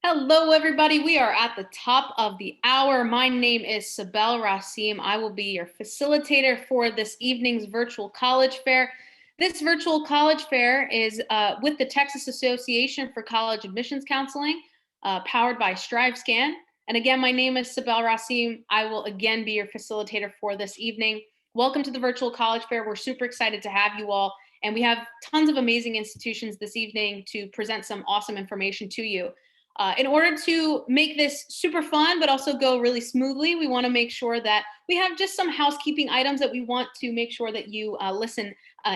Hello, everybody. We are at the top of the hour. My name is Sibel Rasim. I will be your facilitator for this evening's virtual college fair. This virtual college fair is with the Texas Association for College Admissions Counseling, powered by StriveScan. And again, my name is Sibel Rasim. I will again be your facilitator for this evening. Welcome to the virtual college fair. We're super excited to have you all. And we have tons of amazing institutions this evening to present some awesome information to you. In order to make this super fun, but also go really smoothly, we want to make sure that we have just some housekeeping items that we want to make sure that you listen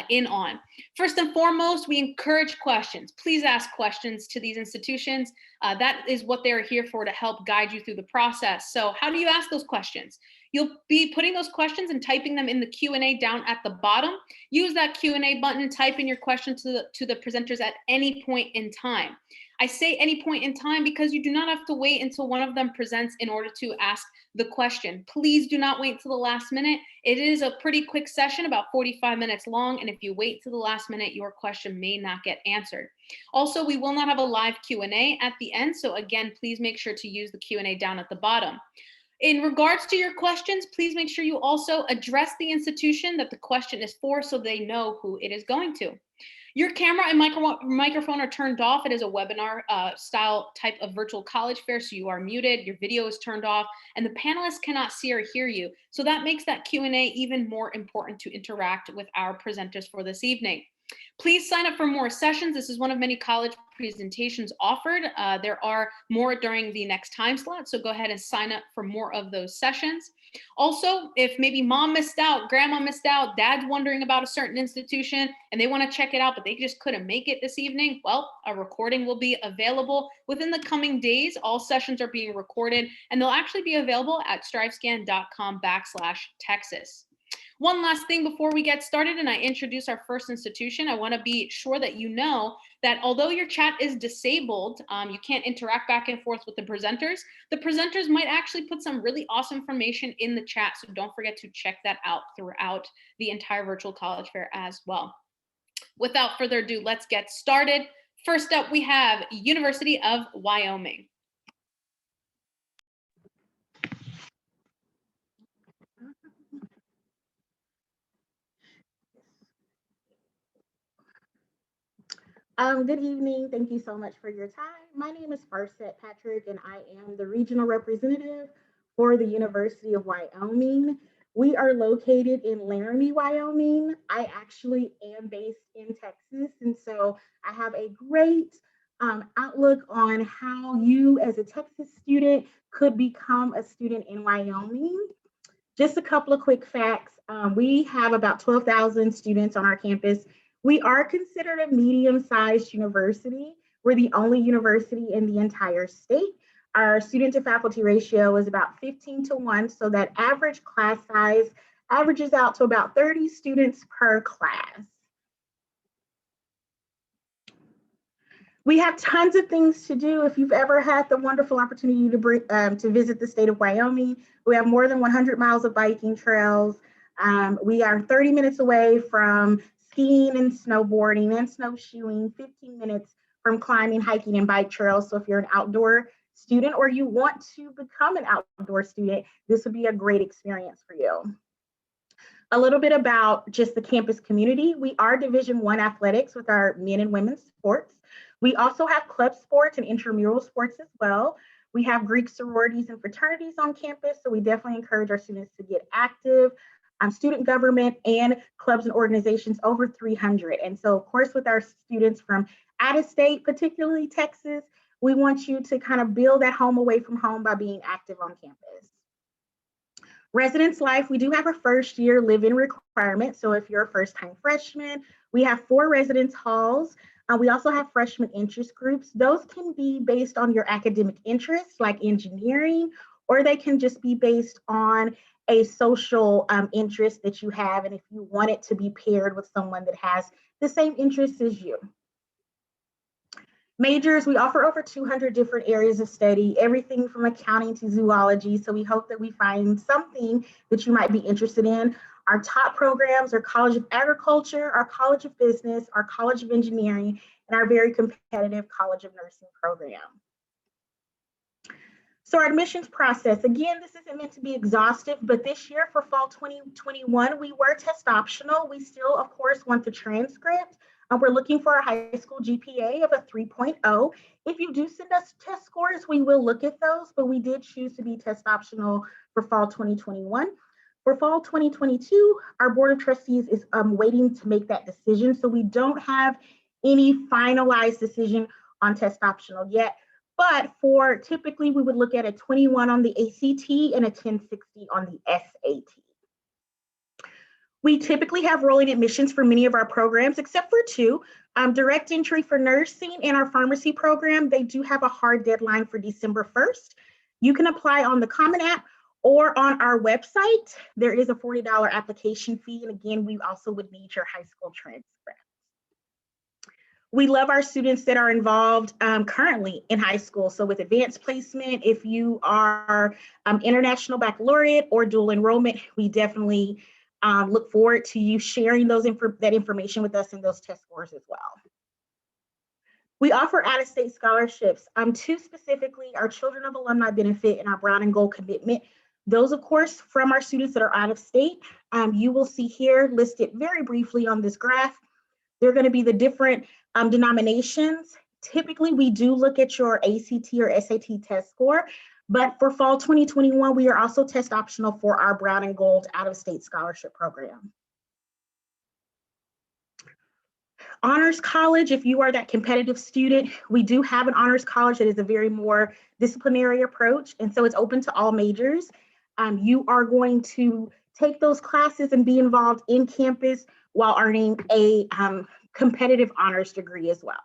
in on. First and foremost, we encourage questions. Please ask questions to these institutions. That is what they're here for, to help guide you through the process. So how do you ask those questions? You'll be putting those questions and typing them in the Q&A down at the bottom. Use that Q&A button, type in your question to the presenters at any point in time. I say any point in time because you do not have to wait until one of them presents in order to ask the question. Please do not wait till the last minute. It is a pretty quick session, about 45 minutes long, and if you wait till the last minute, your question may not get answered. Also, we will not have a live Q&A at the end, so again, please make sure to use the Q&A down at the bottom. In regards to your questions, please make sure you also address the institution that the question is for so they know who it is going to. Your camera and microphone are turned off. It is a webinar style type of virtual college fair, so you are muted, your video is turned off, and the panelists cannot see or hear you. So that makes that Q&A even more important to interact with our presenters for this evening. Please sign up for more sessions. This is one of many college presentations offered. There are more during the next time slot, so go ahead and sign up for more of those sessions. Also, if maybe mom missed out, grandma missed out, dad's wondering about a certain institution and they want to check it out, but they just couldn't make it this evening, well, a recording will be available within the coming days. All sessions are being recorded and they'll actually be available at strivescan.com/Texas. One last thing before we get started and I introduce our first institution, I want to be sure that you know that although your chat is disabled, you can't interact back and forth with the presenters. The presenters might actually put some really awesome information in the chat, so don't forget to check that out throughout the entire virtual college fair as well. Without further ado, let's get started. First up, we have University of Wyoming. Good evening. Thank you so much for your time. My name is Farset Patrick, and I am the regional representative for the University of Wyoming. We are located in Laramie, Wyoming. I actually am based in Texas, and so I have a great outlook on how you, as a Texas student, could become a student in Wyoming. Just a couple of quick facts. We have about 12,000 students on our campus. We are considered a medium-sized university. We're the only university in the entire state. Our student to faculty ratio is about 15-1, so that average class size averages out to about 30 students per class. We have tons of things to do. If you've ever had the wonderful opportunity to visit the state of Wyoming, we have more than 100 miles of biking trails. We are 30 minutes away from skiing and snowboarding and snowshoeing, 15 minutes from climbing, hiking, and bike trails. So if you're an outdoor student or you want to become an outdoor student, this would be a great experience for you. A little bit about just the campus community. We are Division I athletics with our men and women's sports. We also have club sports and intramural sports as well. We have Greek sororities and fraternities on campus, so we definitely encourage our students to get active. Student government and clubs and organizations, over 300. And so, of course, with our students from out of state, particularly Texas, we want you to kind of build that home away from home by being active on campus. Residence life, we do have a first year live-in requirement. So if you're a first-time freshman, we have 4 residence halls. We also have freshman interest groups. Those can be based on your academic interests, like engineering, or they can just be based on a social interest that you have, and if you want it to be paired with someone that has the same interests as you. Majors, we offer over 200 different areas of study, everything from accounting to zoology, so we hope that we find something that you might be interested in. Our top programs are College of Agriculture, our College of Business, our College of Engineering, and our very competitive College of Nursing program. So our admissions process, again, this isn't meant to be exhaustive, but this year for fall 2021, we were test optional. We still, of course, want the transcript. We're looking for a high school GPA of a 3.0. If you do send us test scores, we will look at those, but we did choose to be test optional for fall 2021. For fall 2022, our Board of Trustees is waiting to make that decision. So we don't have any finalized decision on test optional yet. But for typically, we would look at a 21 on the ACT and a 1060 on the SAT. We typically have rolling admissions for many of our programs, except for two. Direct entry for nursing and our pharmacy program, they do have a hard deadline for December 1st. You can apply on the Common App or on our website. There is a $40 application fee. And again, we also would need your high school transcript. We love our students that are involved currently in high school. So with advanced placement, if you are international baccalaureate or dual enrollment, we definitely look forward to you sharing that information with us and those test scores as well. We offer out-of-state scholarships. Two specifically, our Children of Alumni Benefit and our Brown and Gold Commitment. Those, of course, from our students that are out of state. You will see here listed very briefly on this graph. They're going to be the different denominations. Typically, we do look at your ACT or SAT test score, but for fall 2021, we are also test optional for our Brown and Gold out-of-state scholarship program. Honors College, if you are that competitive student, we do have an Honors College that is a very more disciplinary approach, and so it's open to all majors. You are going to take those classes and be involved in campus while earning a competitive honors degree as well.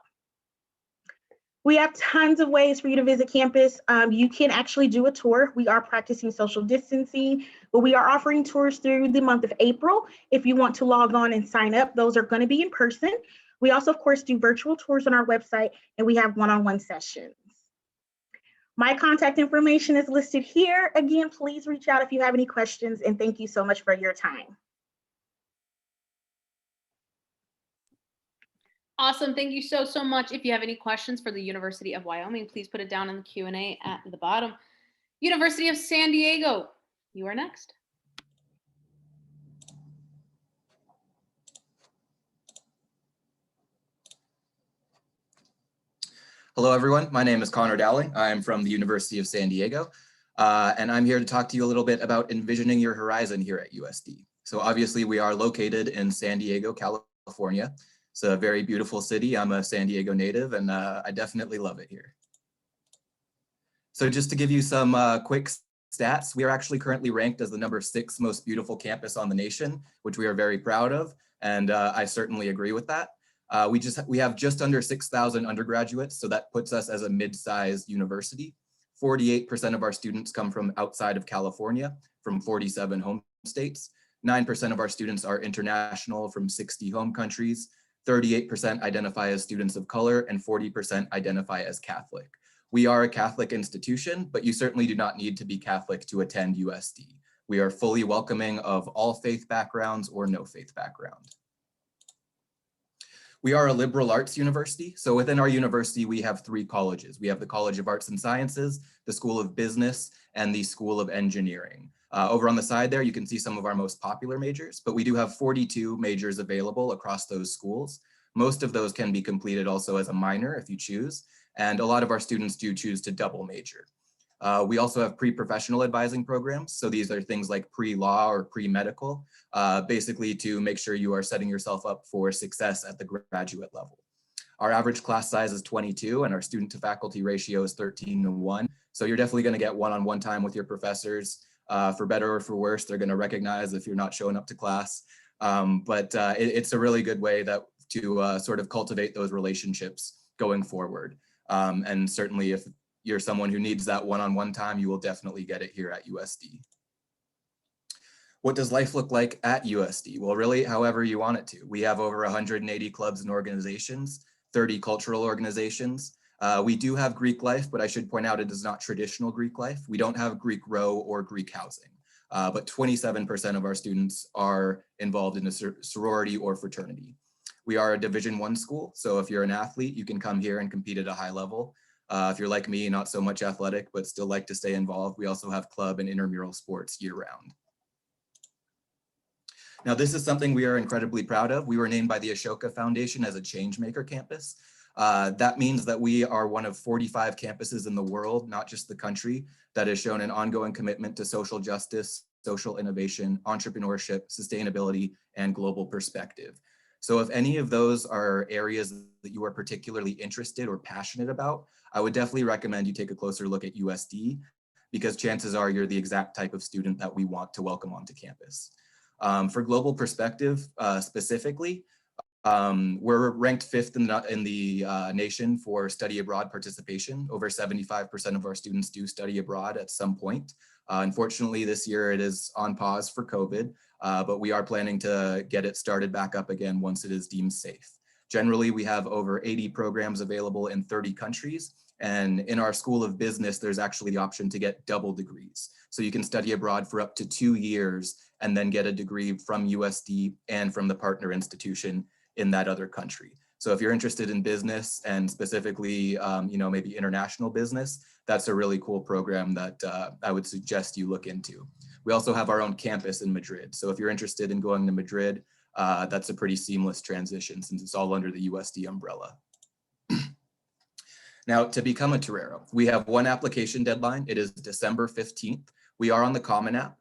We have tons of ways for you to visit campus. You can actually do a tour. We are practicing social distancing, but we are offering tours through the month of April. If you want to log on and sign up, those are going to be in person. We also, of course, do virtual tours on our website, and we have one-on-one sessions. My contact information is listed here. Again, please reach out if you have any questions, and thank you so much for your time. Awesome. Thank you so much. If you have any questions for the University of Wyoming, please put it down in the Q&A at the bottom. University of San Diego, you are next. Hello, everyone. My name is Connor Dowling. I'm from the University of San Diego, and I'm here to talk to you a little bit about envisioning your horizon here at USD. So obviously, we are located in San Diego, California. It's a very beautiful city. I'm a San Diego native, and I definitely love it here. So just to give you some quick stats, we are actually currently ranked as the #6 most beautiful campus on the nation, which we are very proud of, and I certainly agree with that. We have just under 6,000 undergraduates, so that puts us as a mid-sized university. 48% of our students come from outside of California, from 47 home states. 9% of our students are international from 60 home countries. 38% identify as students of color, and 40% identify as Catholic. We are a Catholic institution, but you certainly do not need to be Catholic to attend USD. We are fully welcoming of all faith backgrounds or no faith background. We are a liberal arts university. So within our university, we have 3 colleges. We have the College of Arts and Sciences, the School of Business, and the School of Engineering. Over on the side there, you can see some of our most popular majors, but we do have 42 majors available across those schools. Most of those can be completed also as a minor if you choose, and a lot of our students do choose to double major. We also have pre-professional advising programs. So these are things like pre-law or pre-medical, basically to make sure you are setting yourself up for success at the graduate level. Our average class size is 22 and our student to faculty ratio is 13:1. So you're definitely gonna get one-on-one time with your professors. For better or for worse, they're gonna recognize if you're not showing up to class. It's a really good way to sort of cultivate those relationships going forward. And certainly if you're someone who needs that one-on-one time, you will definitely get it here at USD. What does life look like at USD? Well, really, however you want it to. We have over 180 clubs and organizations, 30 cultural organizations. We do have Greek life, but I should point out it is not traditional Greek life. We don't have Greek row or Greek housing, but 27% of our students are involved in a sorority or fraternity. We are a Division I school, so if you're an athlete, you can come here and compete at a high level. If you're like me, not so much athletic, but still like to stay involved, we also have club and intramural sports year round. Now, this is something we are incredibly proud of. We were named by the Ashoka Foundation as a Changemaker campus. That means that we are one of 45 campuses in the world, not just the country, that has shown an ongoing commitment to social justice, social innovation, entrepreneurship, sustainability, and global perspective. So if any of those are areas that you are particularly interested or passionate about, I would definitely recommend you take a closer look at USD, because chances are you're the exact type of student that we want to welcome onto campus. For global perspective specifically, we're ranked 5th in the nation for study abroad participation. Over 75% of our students do study abroad at some point. Unfortunately, this year it is on pause for COVID, but we are planning to get it started back up again once it is deemed safe. Generally, we have over 80 programs available in 30 countries. And in our School of Business, there's actually the option to get double degrees. So you can study abroad for up to 2 years and then get a degree from USD and from the partner institution in that other country. So if you're interested in business and specifically, maybe international business, that's a really cool program that I would suggest you look into. We also have our own campus in Madrid. So if you're interested in going to Madrid, that's a pretty seamless transition since it's all under the USD umbrella. Now, to become a Torero, we have one application deadline. It is December 15th. We are on the Common App.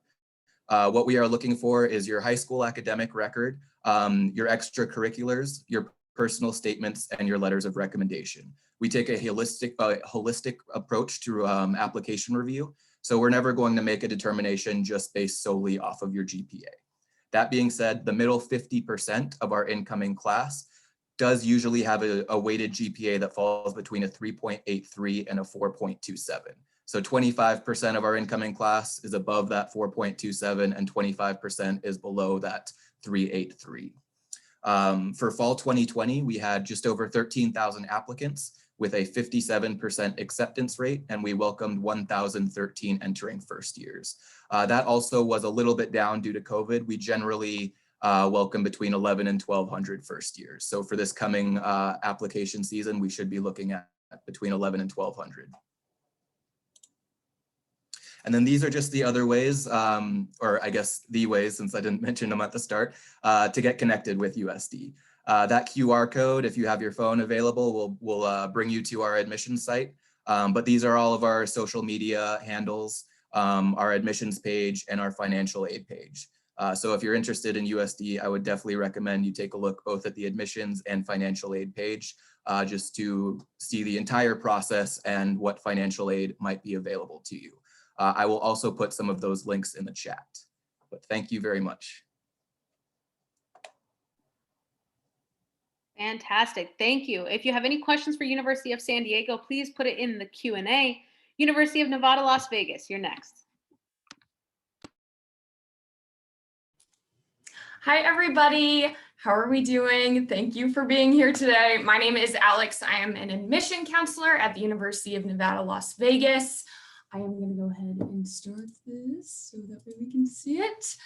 What we are looking for is your high school academic record, your extracurriculars, your personal statements, and your letters of recommendation. We take a holistic approach to application review. So we're never going to make a determination just based solely off of your GPA. That being said, the middle 50% of our incoming class does usually have a weighted GPA that falls between a 3.83 and a 4.27. So 25% of our incoming class is above that 4.27 and 25% is below that 3.83. For fall 2020, we had just over 13,000 applicants with a 57% acceptance rate, and we welcomed 1,013 entering first years. That also was a little bit down due to COVID. We generally welcome between 11 and 1,200 first years. So for this coming application season, we should be looking at between 11 and 1,200. And then these are just the other ways, or I guess the ways, since I didn't mention them at the start, to get connected with USD. That QR code, if you have your phone available, will bring you to our admissions site. But these are all of our social media handles, our admissions page, and our financial aid page. So if you're interested in USD, I would definitely recommend you take a look both at the admissions and financial aid page, just to see the entire process and what financial aid might be available to you. I will also put some of those links in the chat, but thank you very much. Fantastic, thank you. If you have any questions for University of San Diego, please put it in the Q&A. University of Nevada, Las Vegas, you're next. Hi, everybody. How are we doing? Thank you for being here today. My name is Alex. I am an admission counselor at the University of Nevada, Las Vegas. I am going to go ahead and start this so that way we can see it.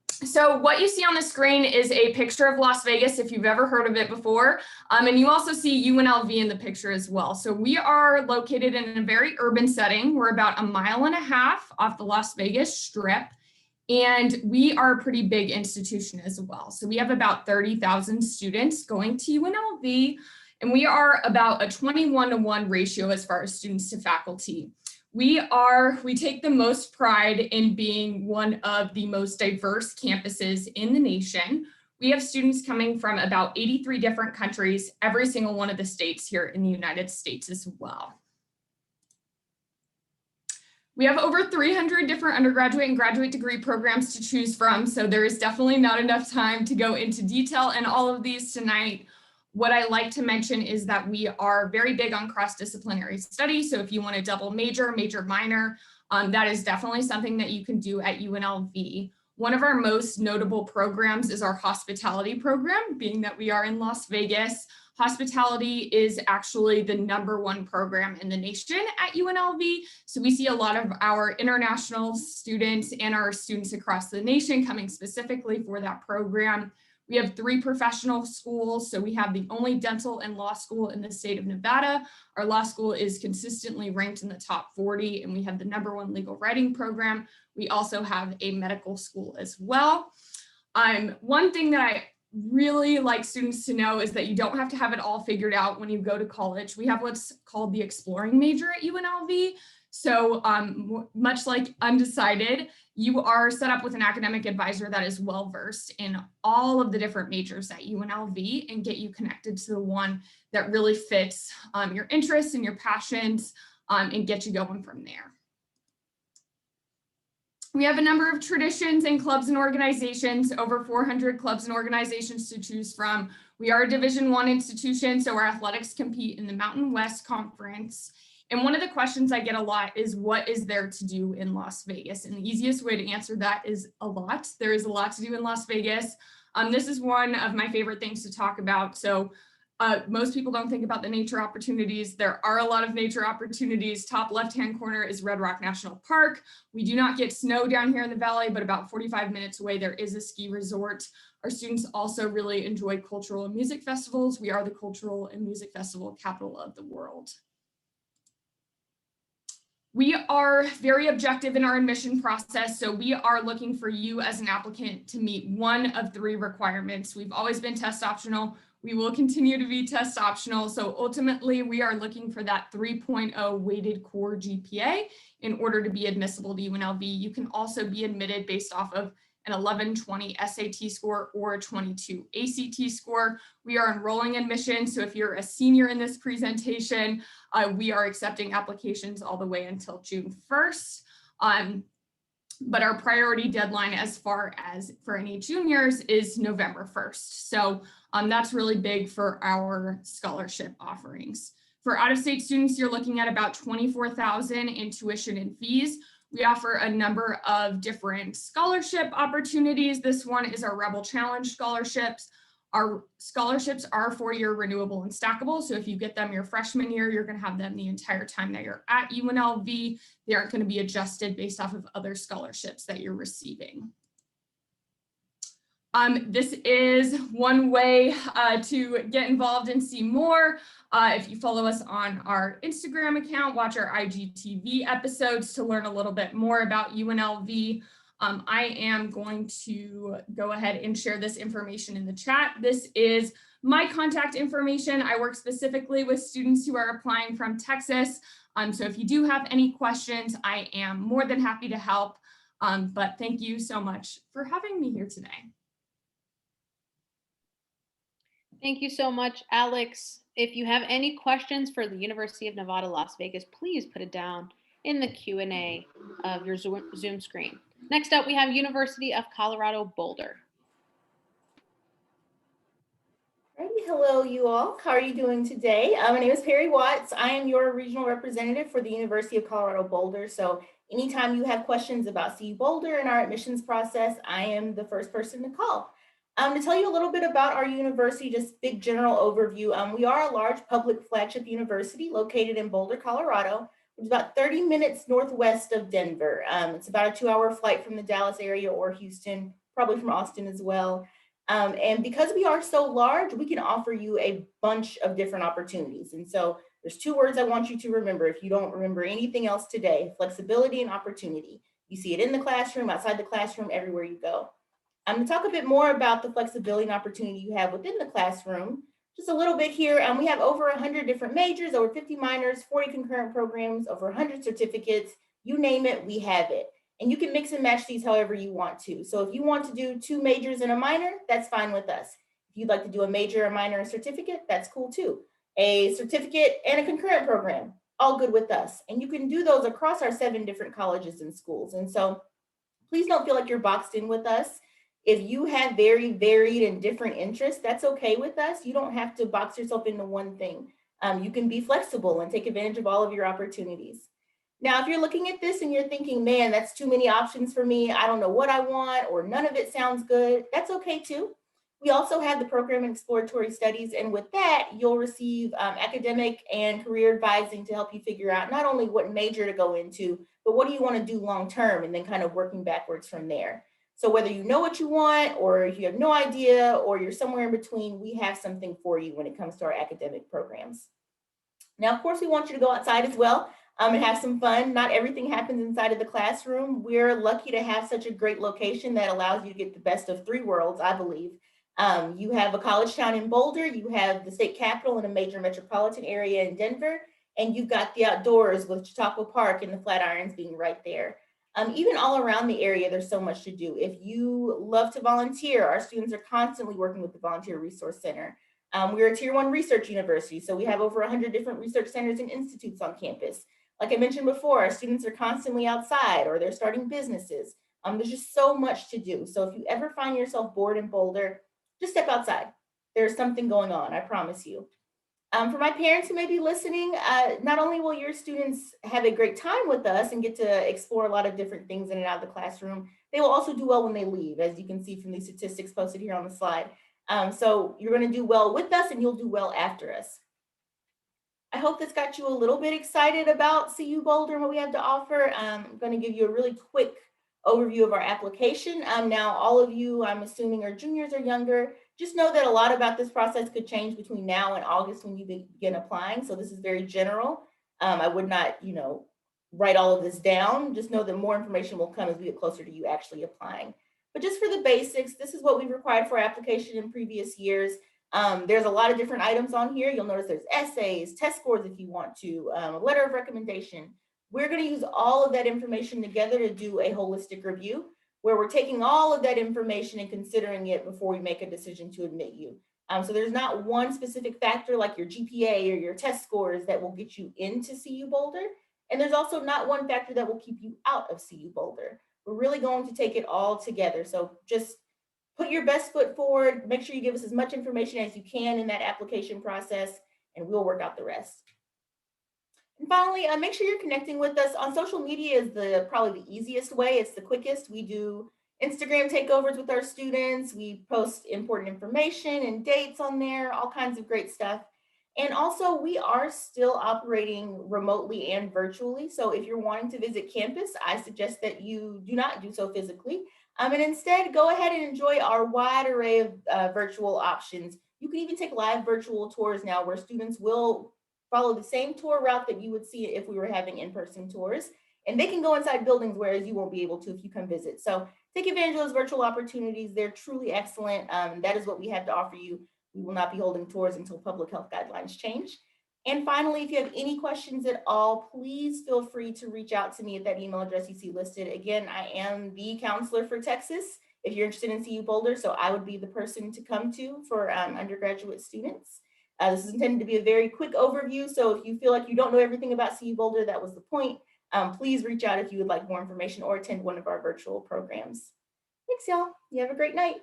So what you see on the screen is a picture of Las Vegas, if you've ever heard of it before. And you also see UNLV in the picture as well. So we are located in a very urban setting. We're about 1.5 miles off the Las Vegas Strip. And we are a pretty big institution as well. So we have about 30,000 students going to UNLV, and we are about a 21-to-1 ratio as far as students to faculty. We take the most pride in being one of the most diverse campuses in the nation. We have students coming from about 83 different countries, every single one of the states here in the United States as well. We have over 300 different undergraduate and graduate degree programs to choose from, so there is definitely not enough time to go into detail in all of these tonight. What I like to mention is that we are very big on cross-disciplinary study, so if you want a double major, major minor, that is definitely something that you can do at UNLV. One of our most notable programs is our hospitality program, being that we are in Las Vegas. Hospitality is actually the #1 program in the nation at UNLV. So we see a lot of our international students and our students across the nation coming specifically for that program. We have 3 professional schools. So we have the only dental and law school in the state of Nevada. Our law school is consistently ranked in the top 40, and we have the #1 legal writing program. We also have a medical school as well. One thing that I really like students to know is that you don't have to have it all figured out when you go to college. We have what's called the exploring major at UNLV. So much like undecided, you are set up with an academic advisor that is well-versed in all of the different majors at UNLV and get you connected to the one that really fits your interests and your passions and get you going from there. We have a number of traditions and clubs and organizations, over 400 clubs and organizations to choose from. We are a Division I institution, so our athletics compete in the Mountain West Conference. And one of the questions I get a lot is, what is there to do in Las Vegas? And the easiest way to answer that is a lot. There is a lot to do in Las Vegas. This is one of my favorite things to talk about. So most people don't think about the nature opportunities. There are a lot of nature opportunities. Top left-hand corner is Red Rock National Park. We do not get snow down here in the valley, but about 45 minutes away, there is a ski resort. Our students also really enjoy cultural and music festivals. We are the cultural and music festival capital of the world. We are very objective in our admission process, so we are looking for you as an applicant to meet one of 3 requirements. We've always been test optional. We will continue to be test optional. So ultimately, we are looking for that 3.0 weighted core GPA in order to be admissible to UNLV. You can also be admitted based off of an 1120 SAT score or a 22 ACT score. We are enrolling admission. So if you're a senior in this presentation, we are accepting applications all the way until June 1st. But our priority deadline as far as for any juniors is November 1st. So that's really big for our scholarship offerings. For out-of-state students, you're looking at about $24,000 in tuition and fees. We offer a number of different scholarship opportunities. This one is our Rebel Challenge scholarships. Our scholarships are 4-year renewable and stackable. So if you get them your freshman year, you're going to have them the entire time that you're at UNLV. They aren't going to be adjusted based off of other scholarships that you're receiving. This is one way to get involved and see more. If you follow us on our Instagram account, watch our IGTV episodes to learn a little bit more about UNLV. I am going to go ahead and share this information in the chat. This is my contact information. I work specifically with students who are applying from Texas. So if you do have any questions, I am more than happy to help. But thank you so much for having me here today. Thank you so much, Alex. If you have any questions for the University of Nevada, Las Vegas, please put it down in the Q&A of your Zoom screen. Next up, we have University of Colorado, Boulder. Hello, you all. How are you doing today? My name is Perry Watts. I am your regional representative for the University of Colorado, Boulder. So anytime you have questions about CU Boulder and our admissions process, I am the first person to call. To tell you a little bit about our university, just big general overview. We are a large public flagship university located in Boulder, Colorado, which is about 30 minutes northwest of Denver. It's about a 2-hour flight from the Dallas area or Houston, probably from Austin as well. And because we are so large, we can offer you a bunch of different opportunities. And so there's 2 words I want you to remember if you don't remember anything else today: flexibility and opportunity. You see it in the classroom, outside the classroom, everywhere you go. I'm going to talk a bit more about the flexibility and opportunity you have within the classroom. Just a little bit here. We have over 100 different majors, over 50 minors, 40 concurrent programs, over 100 certificates. You name it, we have it. And you can mix and match these however you want to. So if you want to do 2 majors and a minor, that's fine with us. If you'd like to do a major, a minor, and a certificate, that's cool too. A certificate and a concurrent program, all good with us. And you can do those across our 7 different colleges and schools. And so please don't feel like you're boxed in with us. If you have very varied and different interests, that's okay with us. You don't have to box yourself into one thing. You can be flexible and take advantage of all of your opportunities. Now, if you're looking at this and you're thinking, man, that's too many options for me, I don't know what I want, or none of it sounds good, that's okay too. We also have the program in exploratory studies, and with that, you'll receive academic and career advising to help you figure out not only what major to go into, but what do you want to do long term, and then kind of working backwards from there. So whether you know what you want, or if you have no idea, or you're somewhere in between, we have something for you when it comes to our academic programs. Now, of course, we want you to go outside as well and have some fun. Not everything happens inside of the classroom. We're lucky to have such a great location that allows you to get the best of three worlds, I believe. You have a college town in Boulder, you have the state capital in a major metropolitan area in Denver, and you've got the outdoors with Chautauqua Park and the Flatirons being right there. Even all around the area, there's so much to do. If you love to volunteer, our students are constantly working with the Volunteer Resource Center. We're a Tier 1 research university, so we have over 100 different research centers and institutes on campus. Like I mentioned before, our students are constantly outside or they're starting businesses. There's just so much to do. So if you ever find yourself bored in Boulder, just step outside. There's something going on, I promise you. For my parents who may be listening, not only will your students have a great time with us and get to explore a lot of different things in and out of the classroom, they will also do well when they leave, as you can see from these statistics posted here on the slide. So you're going to do well with us and you'll do well after us. I hope this got you a little bit excited about CU Boulder and what we have to offer. I'm going to give you a really quick overview of our application. Now, all of you, I'm assuming, are juniors or younger. Just know that a lot about this process could change between now and August when you begin applying. So this is very general. I would not, write all of this down. Just know that more information will come as we get closer to you actually applying. But just for the basics, this is what we've required for our application in previous years. There's a lot of different items on here. You'll notice there's essays, test scores if you want to, a letter of recommendation. We're going to use all of that information together to do a holistic review, where we're taking all of that information and considering it before we make a decision to admit you. So there's not one specific factor like your GPA or your test scores that will get you into CU Boulder. And there's also not one factor that will keep you out of CU Boulder. We're really going to take it all together. So just put your best foot forward, make sure you give us as much information as you can in that application process, and we'll work out the rest. And finally, make sure you're connecting with us on social media is probably the easiest way. It's the quickest. We do Instagram takeovers with our students. We post important information and dates on there, all kinds of great stuff. And also, we are still operating remotely and virtually. So if you're wanting to visit campus, I suggest that you do not do so physically. And instead, go ahead and enjoy our wide array of virtual options. You can even take live virtual tours now where students will follow the same tour route that you would see if we were having in-person tours. And they can go inside buildings, whereas you won't be able to if you come visit. So take advantage of those virtual opportunities. They're truly excellent. That is what we have to offer you. We will not be holding tours until public health guidelines change. And finally, if you have any questions at all, please feel free to reach out to me at that email address you see listed. Again, I am the counselor for Texas if you're interested in CU Boulder, so I would be the person to come to for undergraduate students. This is intended to be a very quick overview, so if you feel like you don't know everything about CU Boulder, that was the point. Please reach out if you would like more information or attend one of our virtual programs. Thanks, y'all. You have a great night.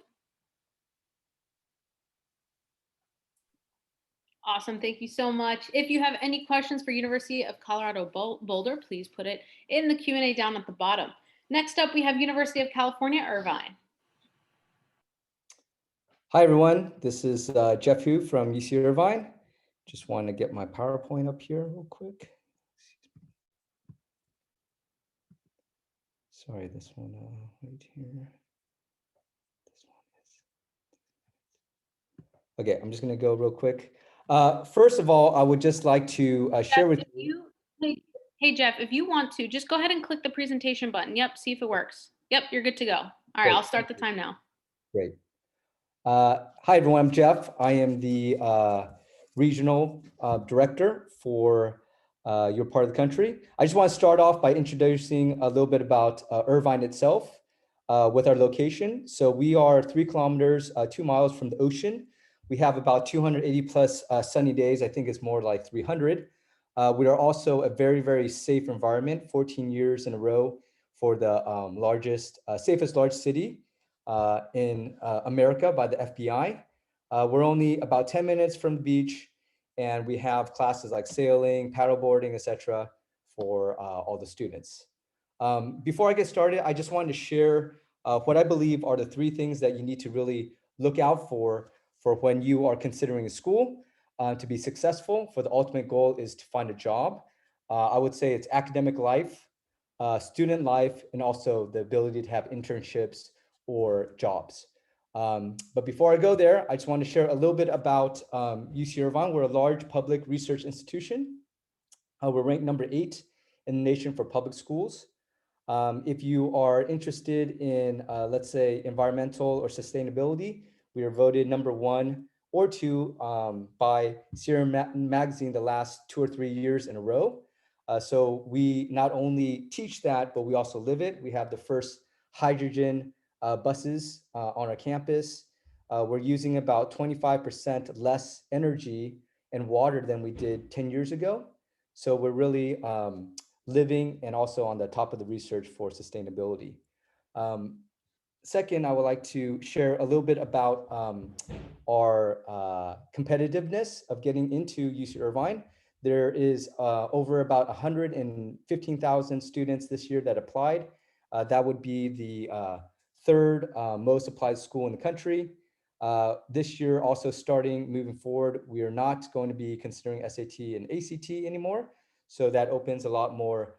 Awesome. Thank you so much. If you have any questions for University of Colorado Boulder, please put it in the Q&A down at the bottom. Next up, we have University of California, Irvine. Hi, everyone. This is Jeff Hu from UC Irvine. Just want to get my PowerPoint up here real quick. Sorry, this one right here. This one is. Okay, I'm just going to go real quick. First of all, I would just like to share with you. Hey, Jeff, if you want to, just go ahead and click the presentation button. Yep, see if it works. Yep, you're good to go. All right, Great. I'll start the time now. Great. Hi, everyone. I'm Jeff. I am the regional director for your part of the country. I just want to start off by introducing a little bit about Irvine itself with our location. So we are 3 kilometers, 2 miles from the ocean. We have about 280 plus sunny days. I think it's more like 300. We are also a very, very safe environment, 14 years in a row for the safest large city in America by the FBI. We're only about 10 minutes from the beach, and we have classes like sailing, paddleboarding, etc. for all the students. Before I get started, I just wanted to share what I believe are the 3 things that you need to really look out for when you are considering a school to be successful. For the ultimate goal is to find a job. I would say it's academic life, student life, and also the ability to have internships or jobs. But before I go there, I just want to share a little bit about UC Irvine. We're a large public research institution. We're ranked number 8 in the nation for public schools. If you are interested in, let's say, environmental or sustainability, we are voted number 1 or 2 by Sierra Magazine the last 2 or 3 years in a row. So we not only teach that, but we also live it. We have the first hydrogen buses on our campus. We're using about 25% less energy and water than we did 10 years ago. So we're really living and also on the top of the research for sustainability. Second, I would like to share a little bit about our competitiveness of getting into UC Irvine. There is over about 115,000 students this year that applied. That would be the third most applied school in the country. This year, also moving forward, we are not going to be considering SAT and ACT anymore. So that opens a lot more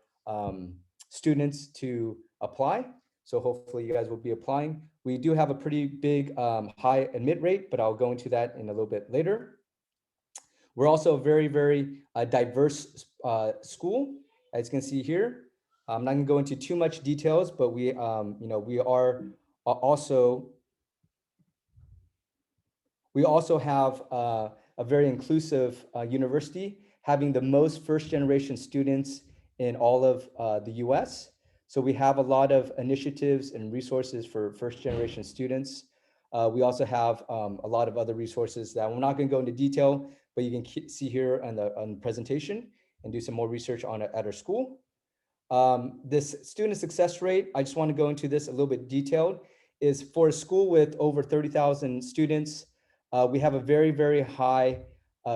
students to apply. So hopefully you guys will be applying. We do have a pretty big high admit rate, but I'll go into that in a little bit later. We're also a very, very diverse school, as you can see here. I'm not gonna go into too much details, but we also have a very inclusive university, having the most first-generation students in all of the US. So we have a lot of initiatives and resources for first-generation students. We also have a lot of other resources that we're not going to go into detail, but you can see here on the presentation and do some more research on it at our school. This student success rate, I just want to go into this a little bit detailed, is for a school with over 30,000 students, we have a very, very high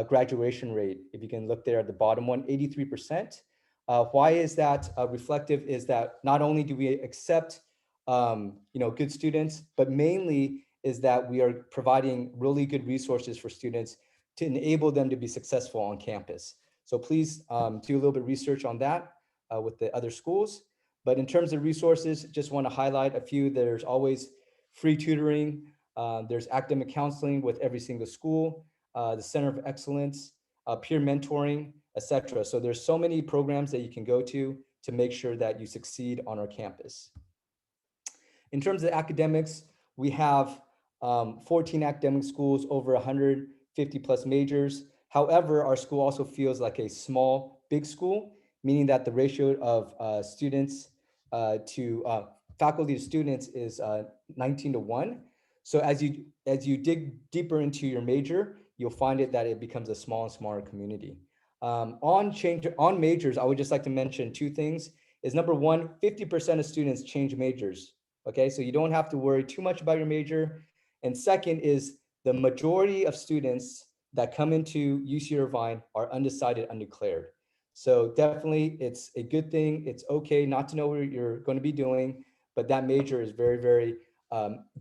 graduation rate. If you can look there at the bottom one, 83%. Why is that reflective? Is that not only do we accept good students, but mainly is that we are providing really good resources for students to enable them to be successful on campus. So please do a little bit of research on that with the other schools. But in terms of resources, just want to highlight a few. There's always free tutoring. There's academic counseling with every single school, the Center of Excellence, peer mentoring, etc. So there's so many programs that you can go to make sure that you succeed on our campus. In terms of academics, we have 14 academic schools, over 150 plus majors. However, our school also feels like a small, big school, meaning that the ratio of students to faculty to students is 19:1. So as you dig deeper into your major, you'll find that it becomes a small and smaller community. On majors, I would just like to mention 2 things. Is number 1, 50% of students change majors. Okay, so you don't have to worry too much about your major. And second is the majority of students that come into UC Irvine are undecided, undeclared. So definitely it's a good thing. It's okay not to know what you're going to be doing, but that major is very, very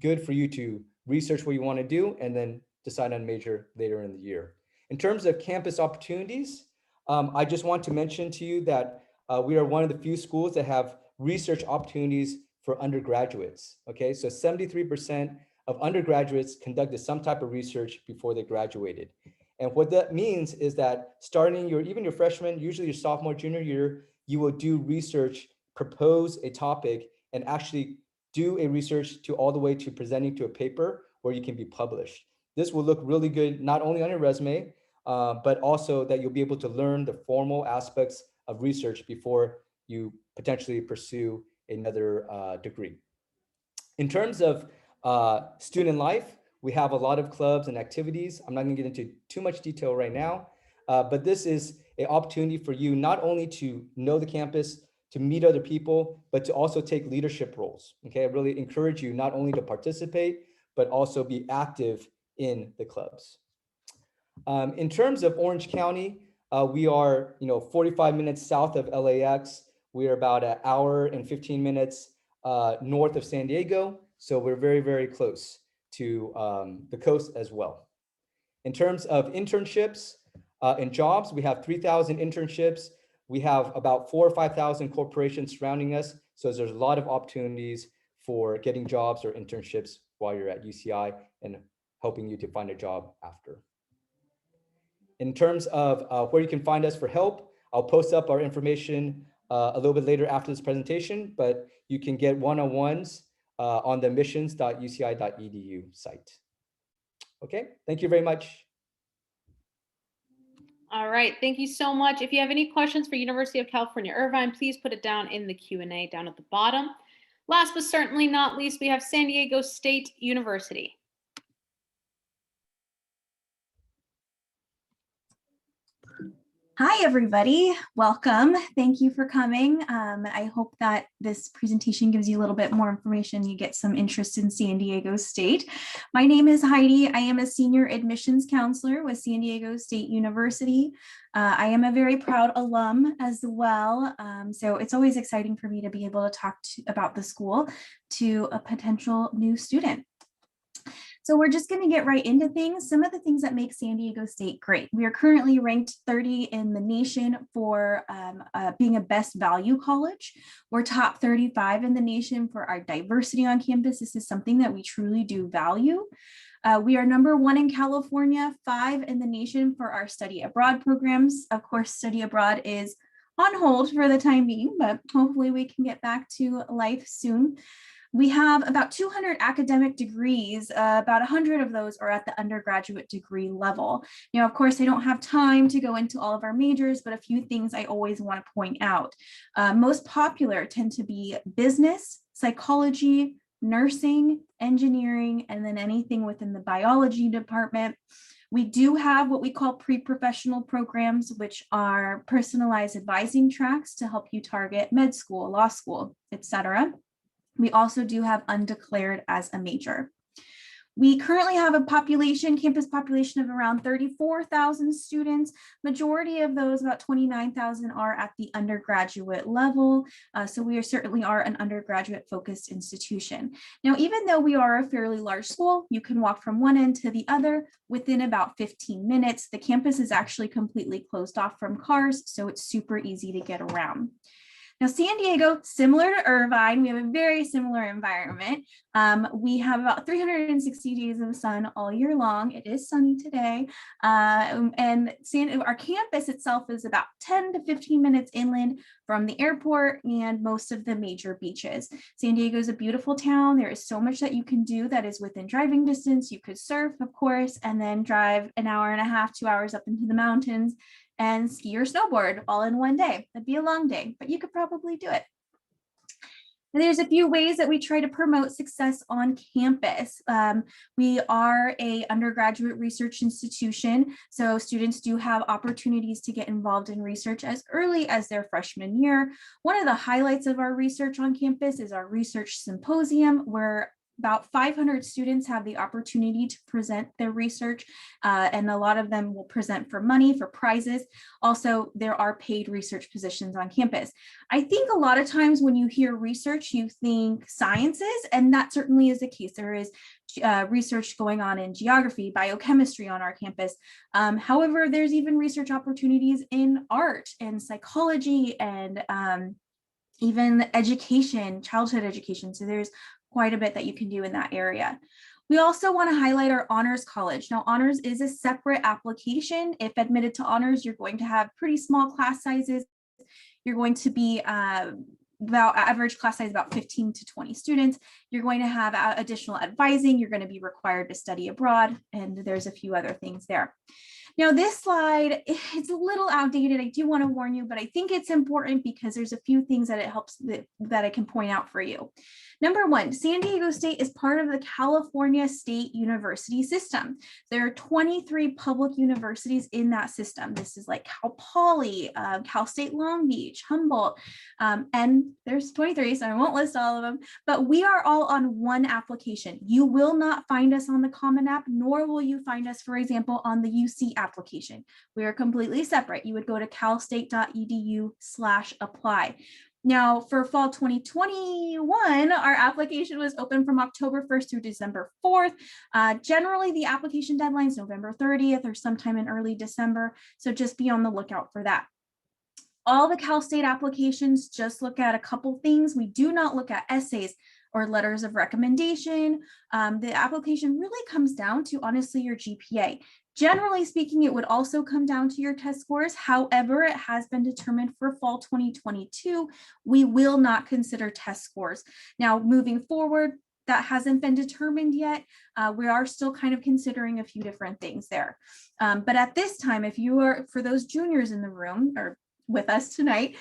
good for you to research what you want to do and then decide on major later in the year. In terms of campus opportunities, I just want to mention to you that we are one of the few schools that have research opportunities for undergraduates. Okay, so 73% of undergraduates conducted some type of research before they graduated. And what that means is that starting even your freshman, usually your sophomore, junior year, you will do research, propose a topic, and actually do a research to all the way to presenting to a paper where you can be published. This will look really good, not only on your resume, but also that you'll be able to learn the formal aspects of research before you potentially pursue another degree. In terms of student life, we have a lot of clubs and activities. I'm not going to get into too much detail right now, but this is an opportunity for you not only to know the campus, to meet other people, but to also take leadership roles. Okay, I really encourage you not only to participate, but also be active in the clubs. In terms of Orange County, we are 45 minutes south of LAX. We are about an hour and 15 minutes north of San Diego. So we're very, very close to the coast as well. In terms of internships and jobs, we have 3,000 internships. We have about 4,000 or 5,000 corporations surrounding us. So there's a lot of opportunities for getting jobs or internships while you're at UCI and helping you to find a job after. In terms of where you can find us for help, I'll post up our information a little bit later after this presentation, but you can get one-on-ones on the admissions.uci.edu site. Okay, thank you very much. All right, thank you so much. If you have any questions for University of California, Irvine, please put it down in the Q&A down at the bottom. Last but certainly not least, we have San Diego State University. Hi, everybody. Welcome. Thank you for coming. I hope that this presentation gives you a little bit more information. You get some interest in San Diego State. My name is Heidi. I am a senior admissions counselor with San Diego State University. I am a very proud alum as well. So it's always exciting for me to be able to talk about the school to a potential new student. So we're just going to get right into things. Some of the things that make San Diego State great. We are currently ranked 30 in the nation for being a best value college. We're top 35 in the nation for our diversity on campus. This is something that we truly do value. We are #1 in California, 5 in the nation for our study abroad programs. Of course, study abroad is on hold for the time being, but hopefully we can get back to life soon. We have about 200 academic degrees, about 100 of those are at the undergraduate degree level. Now, of course, I don't have time to go into all of our majors, but a few things I always want to point out. Most popular tend to be business, psychology, nursing, engineering, and then anything within the biology department. We do have what we call pre-professional programs, which are personalized advising tracks to help you target med school, law school, etc. We also do have undeclared as a major. We currently have a campus population of around 34,000 students. Majority of those, about 29,000, are at the undergraduate level. So we certainly are an undergraduate focused institution. Now, even though we are a fairly large school, you can walk from one end to the other within about 15 minutes. The campus is actually completely closed off from cars, so it's super easy to get around. Now, San Diego, similar to Irvine, we have a very similar environment. We have about 360 days of sun all year long. It is sunny today. And our campus itself is about 10 to 15 minutes inland from the airport and most of the major beaches. San Diego is a beautiful town. There is so much that you can do that is within driving distance. You could surf, of course, and then drive an hour and a half, 2 hours up into the mountains and ski or snowboard all in one day. That'd be a long day, but you could probably do it. And there's a few ways that we try to promote success on campus. We are an undergraduate research institution, so students do have opportunities to get involved in research as early as their freshman year. One of the highlights of our research on campus is our research symposium, where about 500 students have the opportunity to present their research, and a lot of them will present for money, for prizes. Also, there are paid research positions on campus. I think a lot of times when you hear research, you think sciences, and that certainly is the case. There is research going on in geography, biochemistry on our campus. However, there's even research opportunities in art and psychology and even education, childhood education. So there's quite a bit that you can do in that area. We also want to highlight our honors college. Now, honors is a separate application. If admitted to honors, you're going to have pretty small class sizes. You're going to be about average class size about 15 to 20 students. You're going to have additional advising. You're going to be required to study abroad, and there's a few other things there. Now, this slide, it's a little outdated. I do want to warn you, but I think it's important because there's a few things that it helps that I can point out for you. Number one, San Diego State is part of the California State University system. There are 23 public universities in that system. This is like Cal Poly, Cal State Long Beach, Humboldt, and there's 23, so I won't list all of them, but we are all on one application. You will not find us on the Common App, nor will you find us, for example, on the UC application. We are completely separate. You would go to calstate.edu/apply. Now, for fall 2021, our application was open from October 1st through December 4th. Generally, the application deadline is November 30th or sometime in early December, so just be on the lookout for that. All the Cal State applications just look at a couple things. We do not look at essays, or letters of recommendation. The application really comes down to, honestly, your GPA. Generally speaking, it would also come down to your test scores. However, it has been determined for fall 2022, we will not consider test scores. Now, moving forward, that hasn't been determined yet. We are still kind of considering a few different things there. But at this time, if you are, for those juniors in the room or with us tonight,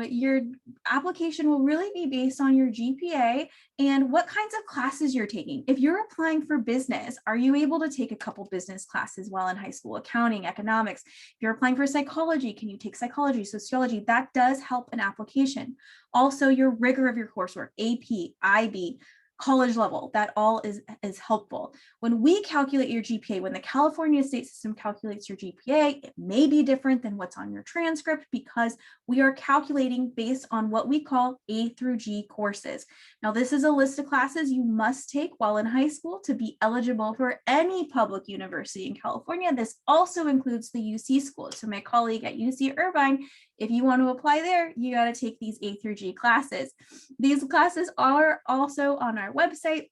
your application will really be based on your GPA and what kinds of classes you're taking. If you're applying for business, are you able to take a couple business classes while in high school? Accounting, economics. If you're applying for psychology, can you take psychology, sociology? That does help an application. Also, your rigor of your coursework, AP, IB, college level, that all is helpful. When we calculate your GPA, when the California state system calculates your GPA, it may be different than what's on your transcript because we are calculating based on what we call A through G courses. Now, this is a list of classes you must take while in high school to be eligible for any public university in California. This also includes the UC schools. So my colleague at UC Irvine, if you want to apply there, you got to take these A through G classes. These classes are also on our website.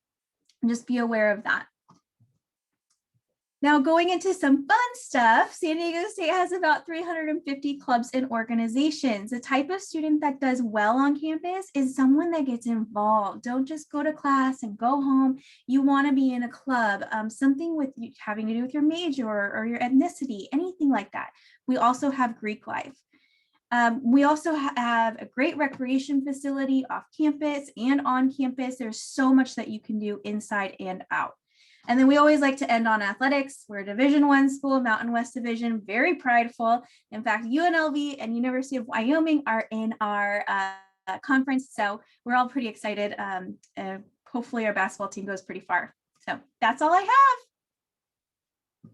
Just be aware of that. Now, going into some fun stuff, San Diego State has about 350 clubs and organizations. The type of student that does well on campus is someone that gets involved. Don't just go to class and go home. You want to be in a club, something with you, having to do with your major or your ethnicity, anything like that. We also have Greek life. We also have a great recreation facility off campus and on campus. There's so much that you can do inside and out. And then we always like to end on athletics. We're a Division I school, Mountain West Division, very prideful. In fact, UNLV and University of Wyoming are in our conference. So we're all pretty excited. Hopefully our basketball team goes pretty far. So that's all I have.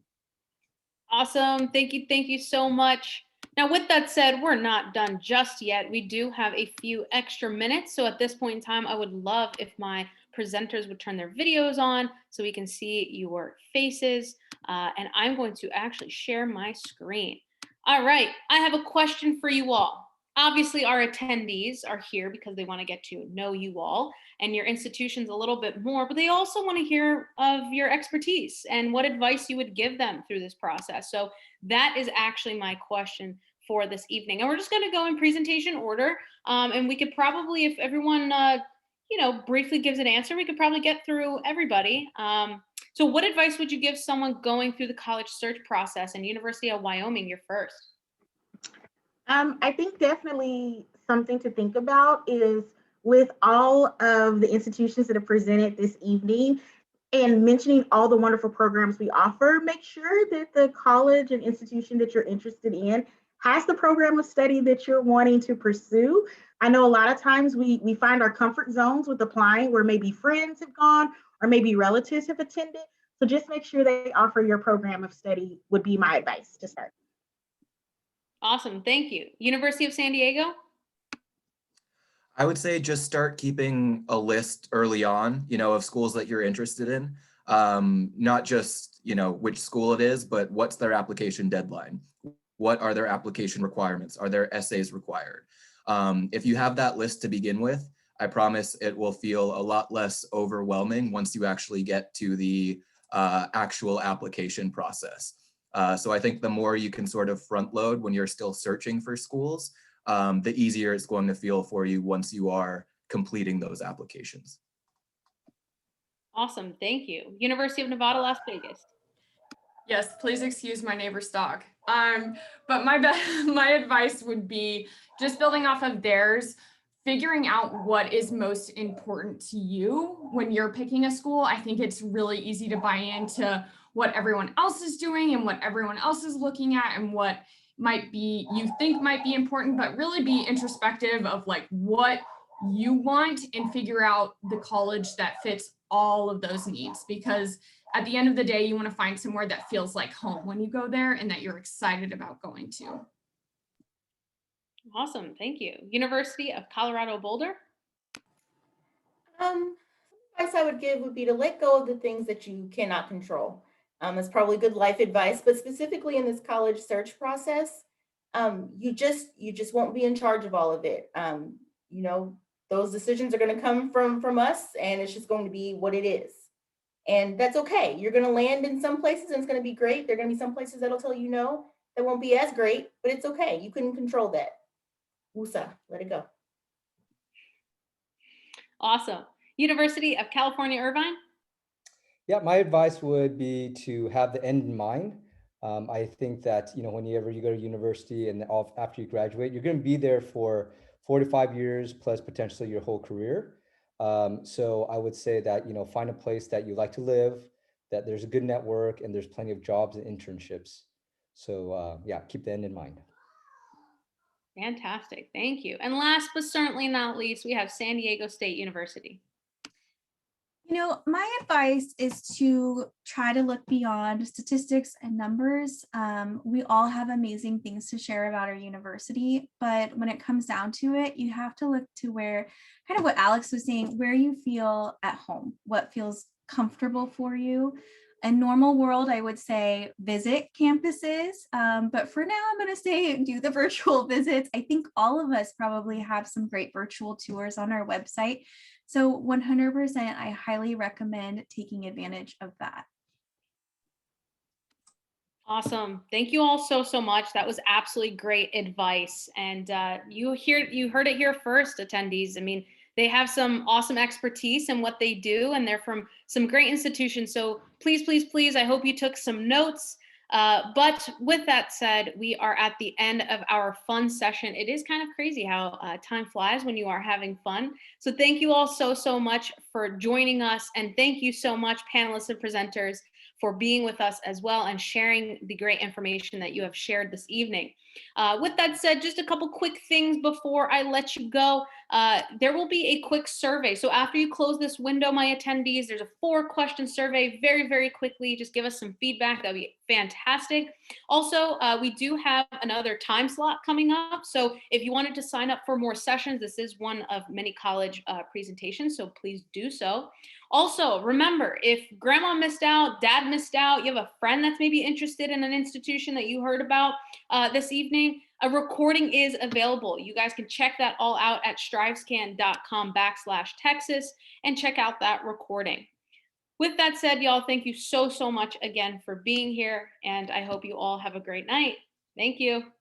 Awesome. Thank you so much. Now, with that said, we're not done just yet. We do have a few extra minutes. So at this point in time, I would love if my presenters would turn their videos on so we can see your faces. And I'm going to actually share my screen. All right, I have a question for you all. Obviously, our attendees are here because they want to get to know you all and your institutions a little bit more, but they also want to hear of your expertise and what advice you would give them through this process. So that is actually my question for this evening. And we're just going to go in presentation order. And we could probably, if everyone, briefly gives an answer, we could probably get through everybody. So what advice would you give someone going through the college search process? And University of Wyoming, you're first. I think definitely something to think about is with all of the institutions that are presented this evening and mentioning all the wonderful programs we offer, make sure that the college and institution that you're interested in has the program of study that you're wanting to pursue. I know a lot of times we find our comfort zones with applying where maybe friends have gone or maybe relatives have attended. So just make sure they offer your program of study would be my advice to start. Awesome, thank you. University of San Diego? I would say just start keeping a list early on, of schools that you're interested in. Not just, which school it is, but what's their application deadline? What are their application requirements? Are there essays required? If you have that list to begin with, I promise it will feel a lot less overwhelming once you actually get to the actual application process. So I think the more you can sort of front load when you're still searching for schools, the easier it's going to feel for you once you are completing those applications. Awesome, thank you. University of Nevada, Las Vegas. Yes, please excuse my neighbor's dog. But my advice would be just building off of theirs, figuring out what is most important to you when you're picking a school. I think it's really easy to buy into what everyone else is doing and what everyone else is looking at and what you think might be important, but really be introspective of like what you want and figure out the college that fits all of those needs. Because at the end of the day, you want to find somewhere that feels like home when you go there and that you're excited about going to. Awesome, thank you. University of Colorado Boulder. Advice I would give would be to let go of the things that you cannot control. That's probably good life advice, but specifically in this college search process, you just won't be in charge of all of it. those decisions are going to come from us, and it's just going to be what it is. And that's okay. You're going to land in some places and it's going to be great. There are going to be some places that'll tell you no, that won't be as great, but it's okay. You couldn't control that. Woosah, let it go. Awesome. University of California, Irvine. Yeah, my advice would be to have the end in mind. I think that, whenever you go to university and after you graduate, you're going to be there for 4 to 5 years plus potentially your whole career. So I would say that, find a place that you like to live, that there's a good network, and there's plenty of jobs and internships. So yeah, keep the end in mind. Fantastic. Thank you. And last but certainly not least, we have San Diego State University. My advice is to try to look beyond statistics and numbers. We all have amazing things to share about our university, but when it comes down to it, you have to look to where, kind of what Alex was saying, where you feel at home, what feels comfortable for you. In normal world, I would say visit campuses, but for now, I'm going to say do the virtual visits. I think all of us probably have some great virtual tours on our website. So 100%, I highly recommend taking advantage of that. Awesome. Thank you all so much. That was absolutely great advice. And you heard it here first, attendees. I mean, they have some awesome expertise in what they do, and they're from some great institutions. So please, I hope you took some notes. But with that said, we are at the end of our fun session. It is kind of crazy how time flies when you are having fun. So thank you all so much for joining us. And thank you so much, panelists and presenters, for being with us as well and sharing the great information that you have shared this evening. With that said, just a couple quick things before I let you go. There will be a quick survey. So after you close this window, my attendees, there's a 4-question survey. Very quickly, just give us some feedback. That'd be fantastic. Also, we do have another time slot coming up. So if you wanted to sign up for more sessions, this is one of many college presentations, so please do so. Also, remember, if grandma missed out, dad missed out, you have a friend that's maybe interested in an institution that you heard about this evening, a recording is available. You guys can check that all out at strivescan.com/Texas and check out that recording. With that said, y'all, thank you so much again for being here, and I hope you all have a great night. Thank you.